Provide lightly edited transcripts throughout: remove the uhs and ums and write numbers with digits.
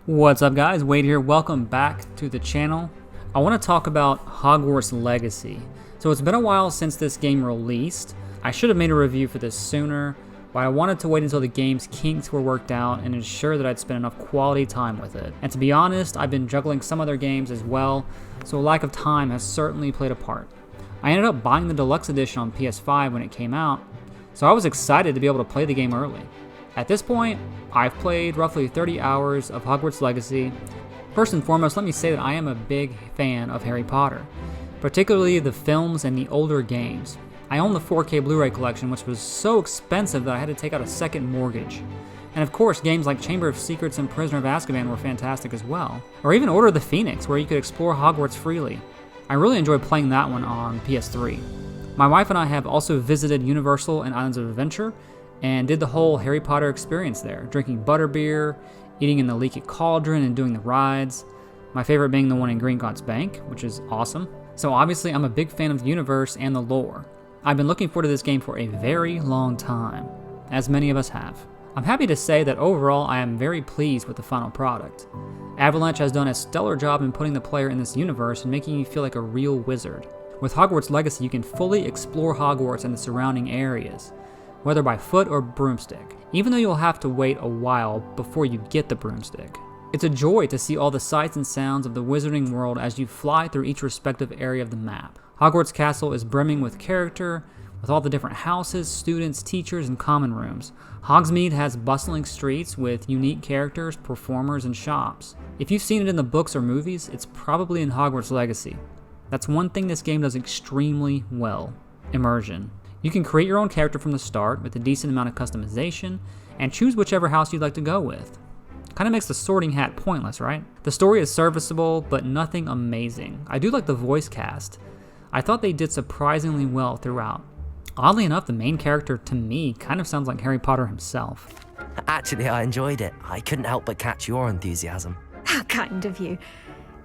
What's up guys, Wade here, welcome back to the channel. I want to talk about Hogwarts Legacy. So it's been a while since this game released. I should have made a review for this sooner, but I wanted to wait until the game's kinks were worked out and ensure that I'd spend enough quality time with it. And to be honest, I've been juggling some other games as well, so a lack of time has certainly played a part. I ended up buying the deluxe edition on PS5 when it came out, so I was excited to be able to play the game early. At this point, I've played roughly 30 hours of Hogwarts Legacy. First and foremost, let me say that I am a big fan of Harry Potter, particularly the films and the older games. I own the 4K Blu-ray collection, which was so expensive that I had to take out a second mortgage. And of course, games like Chamber of Secrets and Prisoner of Azkaban were fantastic as well. Or even Order of the Phoenix, where you could explore Hogwarts freely. I really enjoyed playing that one on PS3. My wife and I have also visited Universal and Islands of Adventure, and did the whole Harry Potter experience there, drinking butterbeer, eating in the Leaky Cauldron, and doing the rides. My favorite being the one in Gringotts Bank, which is awesome. So obviously I'm a big fan of the universe and the lore. I've been looking forward to this game for a very long time, as many of us have. I'm happy to say that overall I am very pleased with the final product. Avalanche has done a stellar job in putting the player in this universe and making you feel like a real wizard. With Hogwarts Legacy, you can fully explore Hogwarts and the surrounding areas, whether by foot or broomstick, even though you'll have to wait a while before you get the broomstick. It's a joy to see all the sights and sounds of the wizarding world as you fly through each respective area of the map. Hogwarts Castle is brimming with character, with all the different houses, students, teachers, and common rooms. Hogsmeade has bustling streets with unique characters, performers, and shops. If you've seen it in the books or movies, it's probably in Hogwarts Legacy. That's one thing this game does extremely well: immersion. You can create your own character from the start with a decent amount of customization, and choose whichever house you'd like to go with. Kind of makes the sorting hat pointless, right? The story is serviceable, but nothing amazing. I do like the voice cast. I thought they did surprisingly well throughout. Oddly enough, the main character to me kind of sounds like Harry Potter himself. Actually, I enjoyed it. I couldn't help but catch your enthusiasm. How kind of you.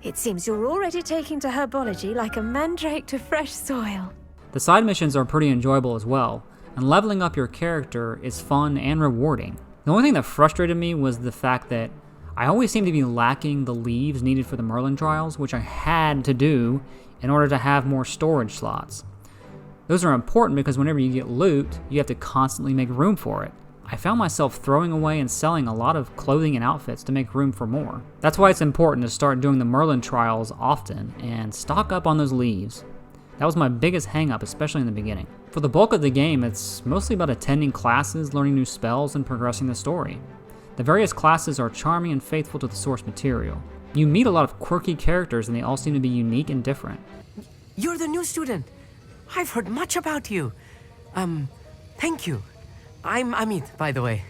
It seems you're already taking to herbology like a mandrake to fresh soil. The side missions are pretty enjoyable as well, and leveling up your character is fun and rewarding. The only thing that frustrated me was the fact that I always seem to be lacking the leaves needed for the Merlin trials, which I had to do in order to have more storage slots. Those are important because whenever you get loot, you have to constantly make room for it. I found myself throwing away and selling a lot of clothing and outfits to make room for more. That's why it's important to start doing the Merlin trials often and stock up on those leaves. That was my biggest hang-up, especially in the beginning. For the bulk of the game, it's mostly about attending classes, learning new spells, and progressing the story. The various classes are charming and faithful to the source material. You meet a lot of quirky characters and they all seem to be unique and different. You're the new student. I've heard much about you. Thank you. I'm Amit, by the way.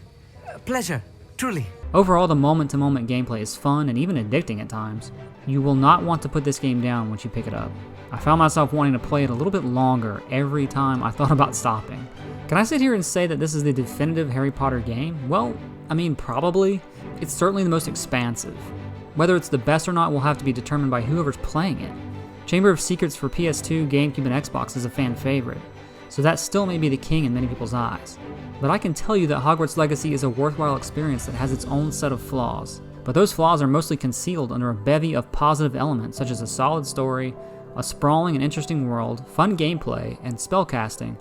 Pleasure, truly. Overall, the moment-to-moment gameplay is fun and even addicting at times. You will not want to put this game down once you pick it up. I found myself wanting to play it a little bit longer every time I thought about stopping. Can I sit here and say that this is the definitive Harry Potter game? Well, I mean, probably. It's certainly the most expansive. Whether it's the best or not will have to be determined by whoever's playing it. Chamber of Secrets for PS2, GameCube, and Xbox is a fan favorite, so that still may be the king in many people's eyes. But I can tell you that Hogwarts Legacy is a worthwhile experience that has its own set of flaws. But those flaws are mostly concealed under a bevy of positive elements such as a solid story, a sprawling and interesting world, fun gameplay and spellcasting,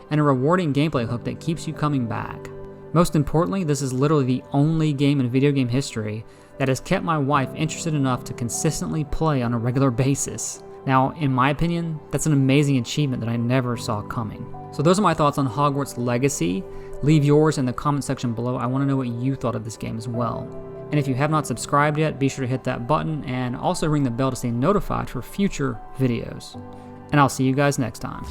and a rewarding gameplay hook that keeps you coming back. Most importantly, this is literally the only game in video game history that has kept my wife interested enough to consistently play on a regular basis. Now, in my opinion, that's an amazing achievement that I never saw coming. So those are my thoughts on Hogwarts Legacy. Leave yours in the comment section below. I want to know what you thought of this game as well. And if you have not subscribed yet, be sure to hit that button and also ring the bell to stay notified for future videos. And I'll see you guys next time.